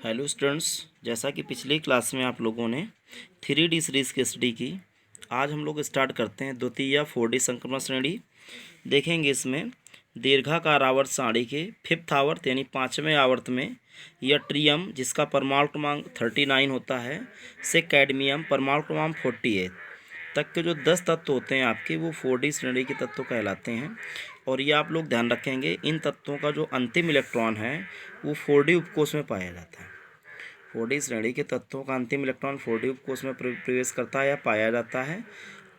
Hello students, जैसा कि पिछली क्लास में आप लोगों ने 3D सीरीज़ की स्टडी की, आज हम लोग स्टार्ट करते हैं द्वितीय 4D संक्रमण श्रेणी। देखेंगे इसमें दीर्घाकार आवर्त सारणी के फिफ्थ आवर्त यानी पाँचवें आवर्त में यट्रियम जिसका परमाणु क्रमांक 39 होता है से कैडमियम परमाणु क्रमांक 48 तक के जो 10 तत्व होते हैं आपके, वो 4D श्रेणी के तत्व कहलाते हैं। और ये आप लोग ध्यान रखेंगे, इन तत्वों का जो अंतिम इलेक्ट्रॉन है वो 4D उपकोष में पाया जाता है। 4D श्रेणी के तत्वों का अंतिम इलेक्ट्रॉन 4D उपकोष में प्रवेश करता है या पाया जाता है।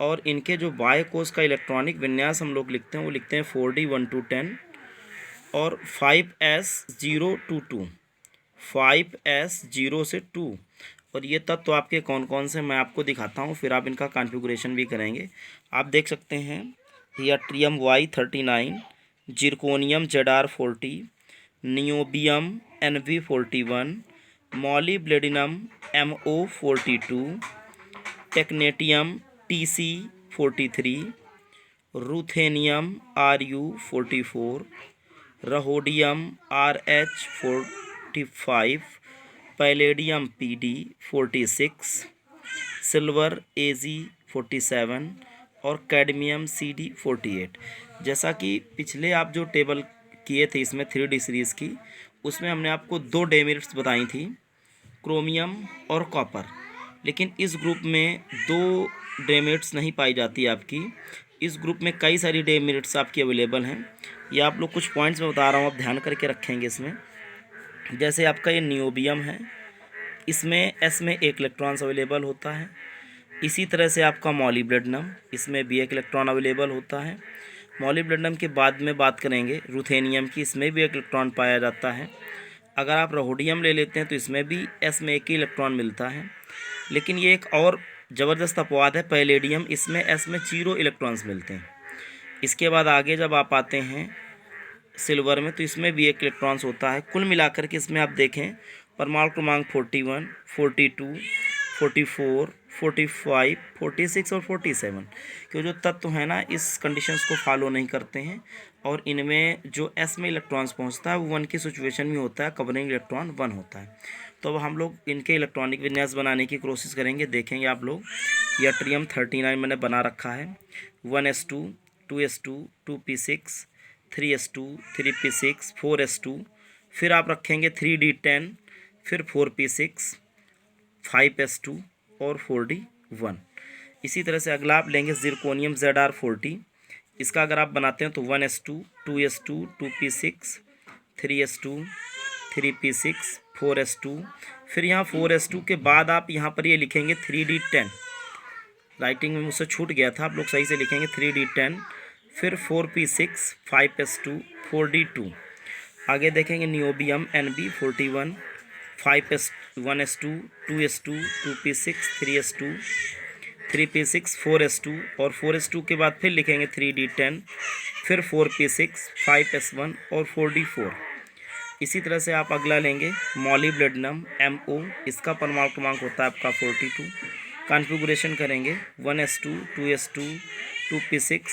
और इनके जो बाह्य कोश का इलेक्ट्रॉनिक विन्यास हम लोग लिखते हैं, वो लिखते हैं 4D 1 to 10 और 5s0 to 2, 5s0 से 2। और ये तत्व आपके कौन कौन से मैं आपको दिखाता हूँ, फिर आप इनका कॉन्फ़िगरेशन भी करेंगे। आप देख सकते हैं yttrium Y39, zirconium ZR40, niobium NV41, molybdenum MO42, technetium TC43, ruthenium RU44, रहोडियम RH45, palladium PD46, silver AG47 और कैडमियम CD48। जैसा कि पिछले आप जो टेबल किए थे इसमें 3D सीरीज़ की, उसमें हमने आपको दो डेमेरिट्स बताई थी, क्रोमियम और कॉपर। लेकिन इस ग्रुप में दो डेमेरिट्स नहीं पाई जाती आपकी, इस ग्रुप में कई सारी डेमेरिट्स आपकी अवेलेबल हैं। ये आप लोग कुछ पॉइंट्स में बता रहा हूँ, आप ध्यान करके रखेंगे इसमें। जैसे आपका ये नियोबियम है, इसमें S में एक इलेक्ट्रॉन्स अवेलेबल होता है। इसी तरह से आपका मॉलीब्लेडिनम, इसमें भी एक इलेक्ट्रॉन अवेलेबल होता है। मॉलीब्लेडिनम के बाद में बात करेंगे रूथेनियम की, इसमें भी एक इलेक्ट्रॉन पाया जाता है। अगर आप रहोडियम ले लेते हैं तो इसमें भी S में एक ही इलेक्ट्रॉन मिलता है। लेकिन ये एक और ज़बरदस्त अपवाद है, पैलेडियम, इसमें S में 0 इलेक्ट्रॉन्स मिलते हैं। इसके बाद आगे जब आप आते हैं सिल्वर में, तो इसमें भी एक इलेक्ट्रॉन्स होता है। कुल मिलाकर के इसमें आप देखें परमाणु क्रमांक 41, 42, 44, 45, 46 और 47 के जो तत्व हैं ना, इस कंडीशंस को फॉलो नहीं करते हैं। और इनमें जो S में इलेक्ट्रॉन्स पहुंचता है वो 1 की सिचुएशन में होता है, कवरिंग इलेक्ट्रॉन 1 होता है। तो अब हम लोग इनके इलेक्ट्रॉनिक विन्यास बनाने की कोशिश करेंगे। देखेंगे आप लोग यट्रियम 39 मैंने बना रखा है, 1s2, 2s2, 2p6, 3s2, 3p6, 4s2, फिर आप रखेंगे 3d10, फिर 4p6, 5s2 और 4d1। इसी तरह से अगला आप लेंगे जिरकोनियम ZR40, इसका अगर आप बनाते हैं तो 1s2, 2s2, 2p6, 3s2, 3p6, 4s2, फिर यहाँ 4s2 के बाद आप यहाँ पर ये लिखेंगे 3d10। राइटिंग में मुझसे छूट गया था, आप लोग सही से लिखेंगे 3d10, फिर 4p6, 5s2, 4d2। आगे देखेंगे niobium NB41, 1s2, 2s2, 2p6, 3s2, 3p6, 4s2 और 4s2 के बाद फिर लिखेंगे 3d10, फिर 4p6, 5s1 और 4d4। इसी तरह से आप अगला लेंगे मॉलीब्लेडिनम MO, इसका परमाणु क्रमांक होता है आपका 42। कॉन्फ़िगरेशन करेंगे 1s2, 2s2, 2p6,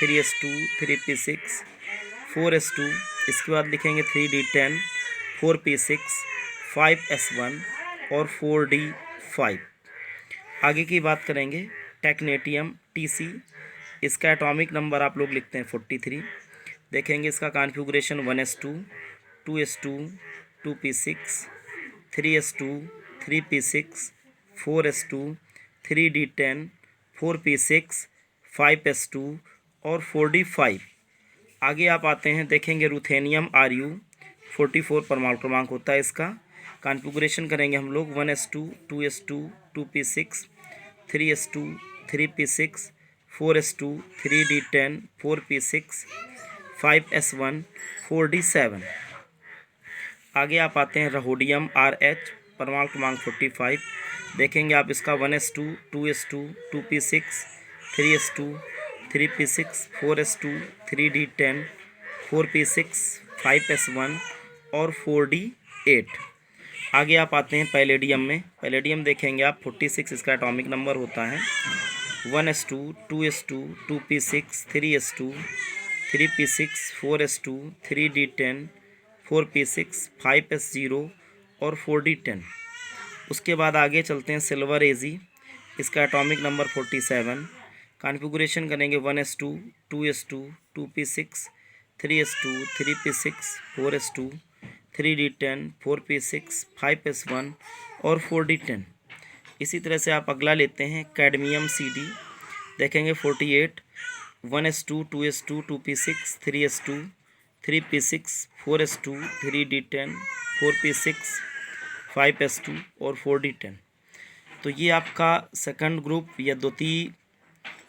3s2, 3p6, 4s2, इसके बाद लिखेंगे 3d10, 4p6, 5s1 और 4d5। आगे की बात करेंगे टेक्नेटियम TC, इसका एटॉमिक नंबर आप लोग लिखते हैं 43। देखेंगे इसका configuration 1s2, 2s2, 2p6, 3s2, 3p6, 4s2, 3d10, 4p6, 5s2 और 4d5। आगे आप आते हैं, देखेंगे रूथेनियम RU44 परमाणु क्रमांक होता है इसका। कॉन्फ़िगरेशन करेंगे हम लोग 1s2, 2s2, 2p6, 3s2, 3p6, 4s2, 3d10, 4p6, 5s1, 4d7। आगे आप आते हैं रहोडियम RH परमाणु क्रमांक 45। देखेंगे आप इसका 1s2, 2s2, 2p6, 3s2, 3p6, 4s2, 3d10, 4p6, 5s1 और 4d8। आगे आप आते हैं पैलेडियम में। पैलेडियम देखेंगे आप 46, इसका एटॉमिक नंबर होता है 1s2, 2s2, 2p6, 3s2, 3p6, 4s2, 3d10, 4p6, 5s0 और 4d10। उसके बाद आगे चलते हैं सिल्वर एजी, इसका एटॉमिक नंबर 47। कॉन्फ़िगरेशन करेंगे 1s2, 2s2, 2p6, 3s2, 3p6, 4s2, 3d10, 4p6, 5s1 और 4d10। इसी तरह से आप अगला लेते हैं कैडमियम CD, देखेंगे 48, 1s2, 2s2, 2p6, 3s2, 3p6, 4s2, 3d10, 4p6, 5s2 और 4d10। तो ये आपका सेकंड ग्रुप या द्वितीय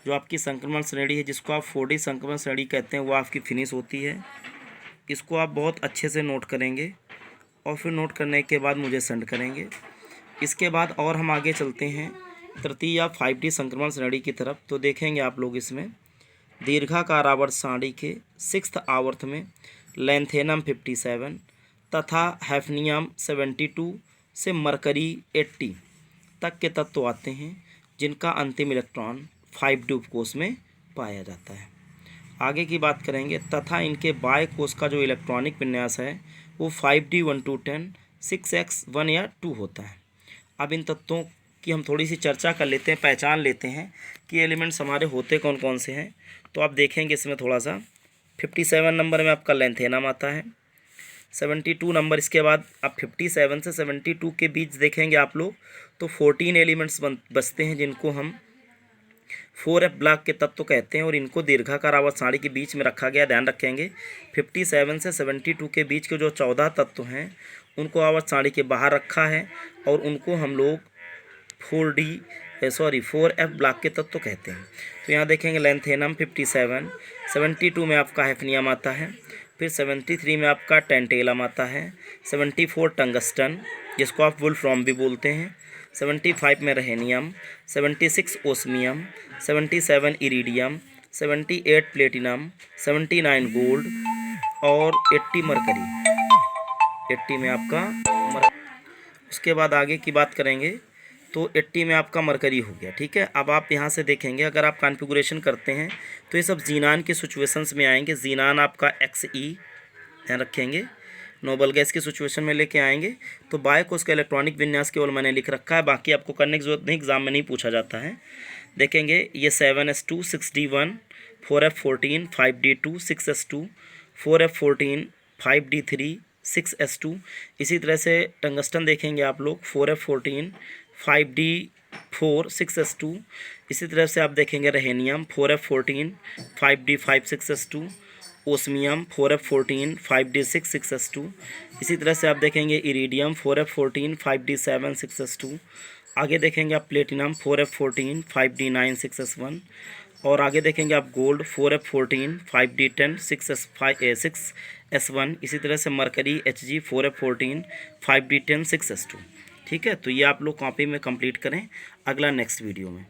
जो आपकी संक्रमण श्रेणी है, जिसको आप 4D संक्रमण श्रेणी कहते हैं, वो आपकी फिनिश होती है। इसको आप बहुत अच्छे से नोट करेंगे और फिर नोट करने के बाद मुझे सेंड करेंगे। इसके बाद और हम आगे चलते हैं तृतीय या 5D संक्रमण श्रेणी की तरफ। तो देखेंगे आप लोग इसमें दीर्घाकार आवर्त सारणी के 6th आवर्त में लैंथेनम 57 तथा हैफनियम 72 से मरकरी 80 तक के तत्व आते हैं, जिनका अंतिम इलेक्ट्रॉन 5D उपकोष में पाया जाता है। आगे की बात करेंगे तथा इनके बाह्य कोष का जो इलेक्ट्रॉनिक विन्यास है वो 5D 1 to 10, 6x 1 या 2 होता है। अब इन तत्वों की हम थोड़ी सी चर्चा कर लेते हैं, पहचान लेते हैं कि एलिमेंट्स हमारे होते कौन कौन से हैं। तो आप देखेंगे इसमें थोड़ा सा 57 नंबर में आपका लैंथेनम आता है, 72 नंबर, इसके बाद आप 57 से 72 के बीच देखेंगे आप लोग तो 14 एलिमेंट्स बचते हैं, जिनको हम 4f ब्लॉक के तत्व कहते हैं और इनको दीर्घाकार आवर्त सारणी के बीच में रखा गया। ध्यान रखेंगे 57 से 72 के बीच के जो 14 तत्व हैं उनको आवर्त सारणी के बाहर रखा है और उनको हम लोग 4f ब्लॉक के तत्व कहते हैं। तो यहाँ देखेंगे लैंथेनम 57, 72 में आपका हैफनियम आता है, फिर 73 में आपका टेंटेलम आता है, 74 टंगस्टन जिसको आप वुल्फ्रॉम भी बोलते हैं, 75 में रहेनियम, 76 ओस्मियम, 77 इरिडियम, 78 प्लेटिनम, 79 गोल्ड और 80 मरकरी, 80 में आपका उसके बाद आगे की बात करेंगे तो 80 में आपका मरकरी हो गया। ठीक है, अब आप यहाँ से देखेंगे अगर आप कॉन्फ़िगरेशन करते हैं तो ये सब जीनान के सिचुएशंस में आएंगे। जीनान आपका XE ध्यान रखेंगे, नोबल गैस की सिचुएशन में लेके आएंगे। तो बायो कोष का इलेक्ट्रॉनिक विन्यास केवल मैंने लिख रखा है, बाकी आपको करने की जरूरत नहीं, एग्जाम में नहीं पूछा जाता है। देखेंगे ये 7s2, 6d1, 4f14, 5d2, 6s2, 4f14, 5d3, 6s2। इसी तरह से टंगस्टन देखेंगे आप लोग 4f14, 5d4, 6s2। इसी तरह से आप देखेंगे रहेनियम 4f14, 5d5, 6s2, osmium 4f14, 5d6, 6s2। इसी तरह से आप देखेंगे इरिडियम 4f14, 5d7, 6s2। आगे देखेंगे आप प्लेटिनम 4f14, 5d9, 6s1। और आगे देखेंगे आप गोल्ड 4f14, 5d10, 6s1। इसी तरह से mercury Hg 4f14, 5d10, 6s2। ठीक है, तो ये आप लोग कॉपी में कंप्लीट करें अगला नेक्स्ट वीडियो में।